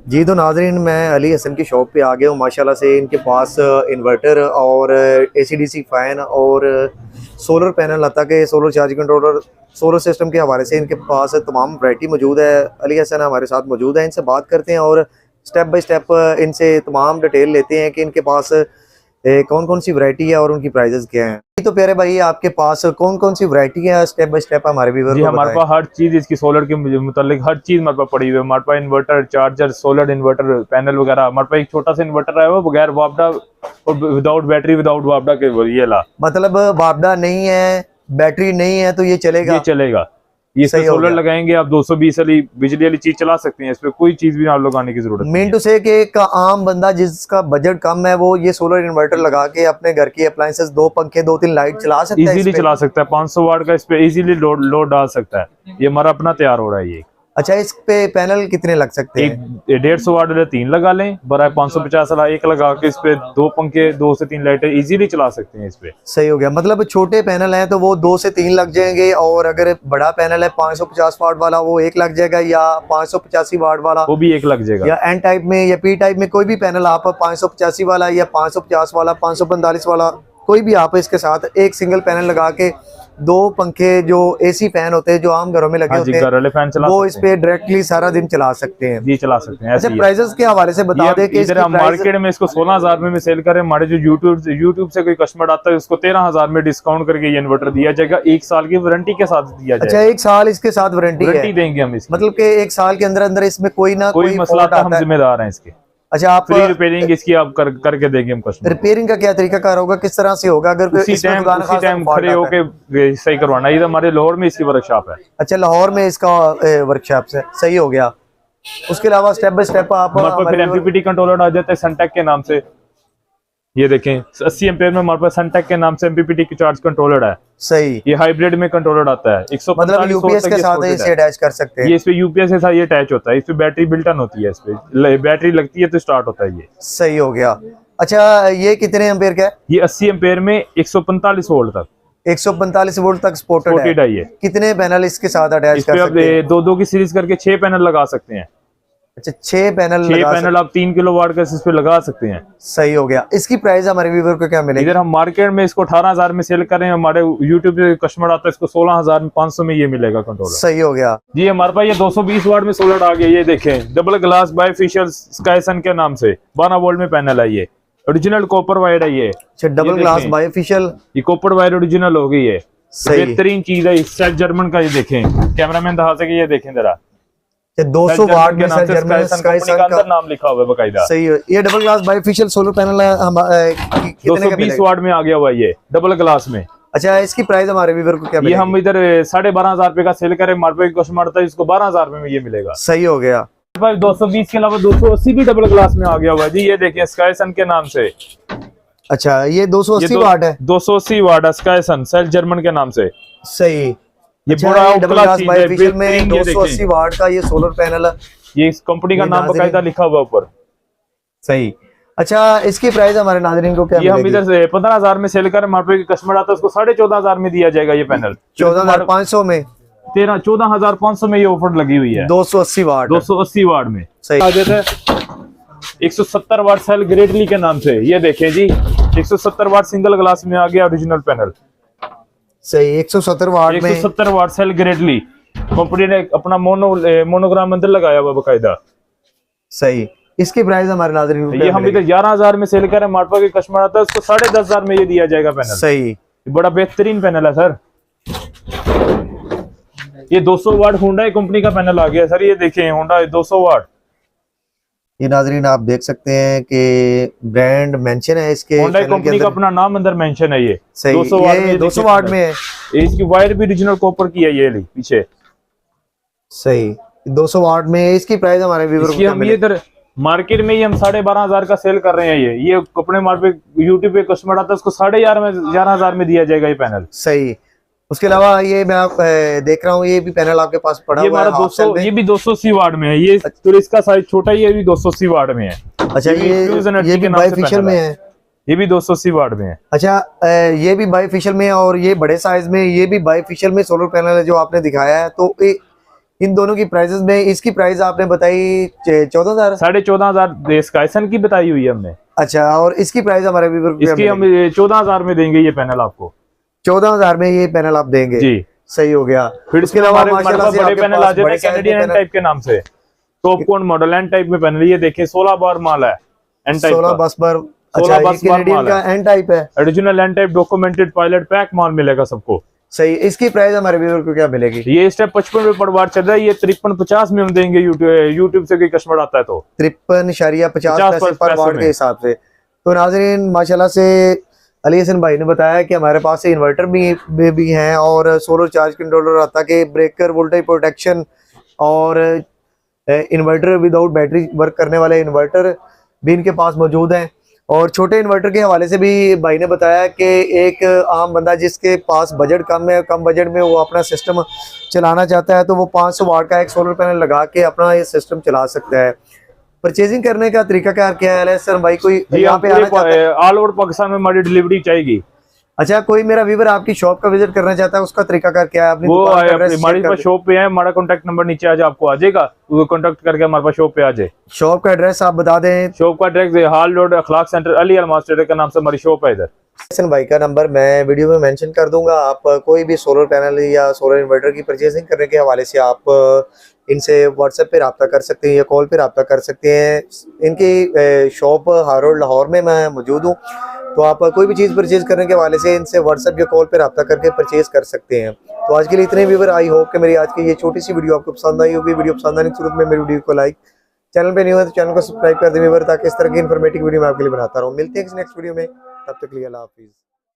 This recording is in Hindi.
जी तो नाज़रीन, मैं अली हसन की शॉप पे आ गया हूँ। माशाल्लाह से इनके पास इन्वर्टर और एसी-डीसी फ़ैन और सोलर पैनल, हत्ता कि solar charge controller, solar system के हवाले से इनके पास तमाम वैरायटी मौजूद है। अली हसन हमारे साथ मौजूद है, इनसे बात करते हैं और स्टेप बाय स्टेप इनसे तमाम डिटेल लेते हैं कि इनके पास कौन कौन सी वैरायटी है और उनकी प्राइजेस क्या हैं। तो प्यारे भाई, आपके पास कौन कौन सी वैरायटी है, स्टेप बाय स्टेप हमारे व्यूअर जी को हमारे बताएं। पास हर चीज इसकी सोलर के मुतालिक हर चीज हमारे पास पड़ी हुई है। हमारे पास inverter, charger, solar inverter panel वगैरह। हमारे पास एक छोटा सा इन्वर्टर है वो बगैर वापडा और विदाउट बैटरी, विदाउट वापडा के ये ला। मतलब वापडा नहीं है, बैटरी नहीं है, तो ये ये चलेगा? चलेगा। ये इसमें सही हो सोलर गया। लगाएंगे आप, 220 वाली बिजली वाली चीज चला सकते हैं। इस पे कोई चीज भी आप लगाने की जरूरत नहीं मीन है। टू से कि एक आम बंदा जिसका बजट कम है वो ये सोलर इन्वर्टर लगा के अपने घर की अप्लायंसेस, 2 पंखे, 2-3 लाइट चला सकता है इस इजीली पे? चला सकता है। 500 वाट का इस पे इजीली लोड डाल सकता है। ये हमारा अपना तैयार हो रहा है। ये अच्छा, इस पे पैनल कितने लग सकते एक हैं? 150 वाट वाले 3 लगा लें, बराबर 550 वाला एक लगा के इस पे 2 पंखे, 2 से 3 लाइटें इजीली चला सकते हैं इस पे। सही हो गया। मतलब छोटे पैनल हैं तो वो 2 से 3 लग जाएंगे, और अगर बड़ा पैनल है 550 वाट वाला वो एक लग जाएगा, या 585 वाट वाला, वो भी एक लग जाएगा। या एन टाइप में या पी टाइप में कोई भी पैनल आप 585 वाला या 550 वाला, 545 वाला, कोई भी आप इसके साथ एक सिंगल पैनल लगा के 2 पंखे जो एसी फैन होते हैं जो आम घरों में लगे होते हैं, घर वाले फैन चला वो सकते इस पे डायरेक्टली सारा दिन चला सकते हैं। जी चला सकते हैं। अच्छा, प्राइसेस के हवाले से बता दें कि इधर हम मार्केट में इसको 16,000 में सेल करें। हमारे जो यूट्यूब से कोई कस्टमर आता है उसको 13,000 में डिस्काउंट करके ये इन्वर्टर दिया जाएगा। 1 साल की वारंटी के साथ दिया जाएगा। अच्छा, 1 साल इसके साथ वारंटी देंगे हम इसकी। मतलब कि 1 साल के अंदर अंदर इसमें कोई ना कोई मसला आता है, हम जिम्मेदार हैं इसके। अच्छा, आप फ्री रिपेयरिंग इसकी आप करके देंगे हम कस्टमर। रिपेयरिंग का क्या तरीका कार होगा, किस तरह से होगा? अगर उसी टाइम खड़े होके सही करवाना। ये हमारे लाहौर में इसकी वर्कशॉप है। अच्छा, लाहौर में इसका वर्कशॉप है। सही हो गया। उसके अलावा स्टेप बाय स्टेप आप फिर एमपीपीटी कंट्रोलर आ जाता है सनटेक के नाम से। ये देखें 80 एम्पेयर में हमारे पास सनटेक के नाम से एमपीपीटी की चार्ज कंट्रोलर है। सही। ये हाइब्रिड में कंट्रोलर आता है। 145 मतलब यूपीएस के साथ इसे अटैच कर सकते हैं। ये इस पे यूपीएस के साथ ये अटैच होता है। इस पे बैटरी बिल्ट इन होती है। इस पे बैटरी लगती है तो स्टार्ट होता है ये। सही हो गया। अच्छा, ये कितने एम्पेयर का है? ये 80 एम्पेयर में 145 वोल्ट तक, 145 वोल्ट तक सपोर्टेड है। ये कितने पैनल इसके साथ अटैच कर सकते हैं? 2-2 की सीरीज करके 6 पैनल लगा सकते हैं। अच्छा, 6 पैनल आप 3 किलो वाट का इस पे लगा सकते हैं। सही हो गया। इसकी प्राइस हमारे व्यूअर को क्या मिलेगी? इधर हम मार्केट में इसको 18,000 में सेल कर रहे हैं। हमारे यूट्यूब पे कस्टमर आता है इसको 16,500 में ये मिलेगा कंट्रोलर। सही हो गया जी। हमारे पास ये 220 वाट में सोलर आ गया। ये देखें डबल ग्लास बायफेशियल स्काईसन के नाम से 12 वोल्ट में पैनल है। ये ओरिजिनल कॉपर वायर है। ये अच्छा, डबल ग्लास बायफेशियल, ये कॉपर वायर ओरिजिनल हो गई है। सही। बेहतरीन चीज है। सेट जर्मन का ये देखें, कैमरामैन दिखा सके, ये देखें जरा 200 वाट में सर जर्मन स्काईसन का अंदर नाम लिखा हुआ है बकायदा। सही है। ये double glass bifacial solar panel है। हम कितने का 220 वाट में आ गया हुआ ये डबल ग्लास में। अच्छा, इसकी प्राइस हमारे व्यूअर को क्या ये मिलेगी? हम इधर 12,500 रुपए का सेल करें। हमारे पे कस्टमर आता है इसको 12,000 में ये मिलेगा। सही हो गया। 220 के अलावा 280 भी डबल ग्लास में आ गया हुआ है जी। ये देखिए स्काईसन के नाम से। अच्छा, ये 280 वाट है। 280 वाट है स्काईसन, सेल जर्मन के नाम से। सही। ये अच्छा, बड़ा डबल ग्लास बायफेशियल में बेहतरीन। 280 वाट का ये सोलर पैनल है। ये इस कंपनी का नाम बकायदा लिखा हुआ ऊपर। सही। अच्छा, इसकी प्राइस हमारे नाज़रीन को क्या ये हम मिलेगी? इधर से 15,000 में सेल कर, हमारे पे कस्टमर आता है उसको 14,500 में दिया जाएगा ये पैनल। 14,500 में 14,500 में ये ऑफर लगी हुई है। 280 वाट, 280 वाट में सही। आ जाता है 170 वाट सेल ग्रेटली के नाम से। ये देखें जी 170 वाट सिंगल ग्लास में आ गया ओरिजिनल पैनल। सही। 170 वाट में 170 वाट सेल ग्रेटली कंपनी ने अपना मोनोग्राम अंदर लगाया हुआ बकायदा। सही। इसकी प्राइस हमारे नाज़रीन को ये क्या हम मिलेगी? इधर 11,000 में सेल करें। हमारे पास कस्टमर आता है उसको 10,500 में ये दिया जाएगा पैनल। सही। बड़ा बेहतरीन पैनल है सर। ये 200 वाट होंडा कंपनी का पैनल आ गया सर। ये देखें होंडा 200 वाट। ये नाज़रीन आप देख सकते हैं कि ब्रांड मेंशन है इसके, होंडा कंपनी का अपना नाम अंदर मेंशन है। ये 200 वाट में 200 वाट में है। इसकी वायर भी ओरिजिनल कॉपर की है। ये पीछे सही। 200 वाट में इसकी प्राइस हमारे व्यूअर को क्या हम मिलेगी? इधर मार्केट में ही हम 12,500 का सेल कर रहे हैं। ये अपने मार्केट पे यूट्यूब पे कस्टमर आता है उसको 11,500 में दिया जाएगा ये पैनल। सही। उसके अलावा ये मैं आप देख रहा हूँ ये भी पैनल आपके पास पड़ा हुआ है। 200 ये भी 280 वाट में है। ये तो इसका साइज छोटा ही है, भी 280 वाट में है। अच्छा, ये भी बायफेशियल में है। ये भी 280 वाट में है। अच्छा, ये भी बायफेशियल में है और ये बड़े साइज में, ये भी बायफेशियल में सोलर पैनल है जो आपने दिखाया है। तो इन दोनों की प्राइसेस में, इसकी प्राइस आपने बताई 14,000। 14,500 देश का सन की बताई हुई है हमने। अच्छा, और इसकी प्राइस हमारे व्यूअर को इसकी हम 14,000 में देंगे ये पैनल आपको। 14,000 में ये पैनल आप देंगे जी, सही हो गया। फिर उसके इसके अलावा हमारे माशाल्लाह पास से बड़े आपके पैनल पास आ जाते बड़े हैं साइज कैनेडियन के एन पैनल, टाइप के नाम से। टॉप कोन मॉडल एन टाइप में पैनल, ये देखिए 16 बार माल है एन टाइप 16 का। बस पर। 16 अच्छा, बस ये बार कैनेडियन माल का है, एन टाइप है। Original N type documented pilot pack माल मिलेगा सबको। सही, इसकी प्राइस हमारे व्यूअर को क्या मिलेगी? ये इस टाइम 55 रुपए पर वाट चल रहा है, ये 53-50 में हम देंगे। यूट्यूब से कोई कस्टमर आता है तो 53.50 पैसे पर वाट के हिसाब से। तो नाजरीन माशाल्लाह से अली हसन भाई ने बताया कि हमारे पास से इन्वर्टर भी हैं और सोलर चार्ज कंट्रोलर आता के ब्रेकर, वोल्टेज प्रोटेक्शन और इन्वर्टर विदाउट बैटरी वर्क करने वाले इन्वर्टर भी इनके पास मौजूद हैं। और छोटे इन्वर्टर के हवाले से भी भाई ने बताया कि एक आम बंदा जिसके पास बजट कम है, कम बजट में वो अपना सिस्टम चलाना चाहता है तो वो 500 वाट का एक सोलर पैनल लगा के अपना ये सिस्टम चला सकता है। परचेजिंग करने का तरीका क्या है सर भाई? कोई यहाँ पे आना चाहता है, ऑल ओवर पाकिस्तान में हमारी डिलीवरी चाहिए। अच्छा, कोई मेरा व्यूअर आपकी शॉप का विजिट करना चाहता है, उसका तरीका क्या है? अपनी वो दुकान का एड्रेस हमारे शेयर कर पास दें। शॉप पे है, हमारा कॉन्टेक्ट नंबर नीचे आज आपको आ जाएगा, वो कॉन्टेक्ट करके हमारे पास शॉप पे आ जाए। शॉप का एड्रेस आप बता दें। शॉप का एड्रेस हाल रोड अखलाक सेंटर अली अलमास ट्रेडर के नाम से हमारी शॉप है इधर। हसन भाई का नंबर मैं वीडियो में मेंशन कर दूंगा। आप कोई भी सोलर पैनल या सोलर इन्वर्टर की परचेजिंग करने के हवाले से आप इनसे व्हाट्सएप पे रब्ता कर सकते हैं या कॉल पे रब्ता कर सकते हैं। इनकी शॉप हार रोड लाहौर में मैं मौजूद हूँ, तो आप कोई भी चीज़ परचेज करने के हवाले से इनसे व्हाट्सएप या कॉल पे रब्ता करके परचेज कर सकते हैं। तो आज के लिए इतने व्यूअर, आई होप कि मेरी आज की ये छोटी सी वीडियो आपको पसंद आई होगी। वीडियो पसंद आने की सूरत में मेरी वीडियो को लाइक, चैनल पे नहीं हुआ तो चैनल को सब्सक्राइब कर दें व्यूअर, ताकि इस तरह की इन्फॉर्मेटिव वीडियो मैं आपके लिए बनाता रहूँ। मिलते हैं किसी नेक्स्ट वीडियो में, तब तक के लिए अल्लाह हाफिज़।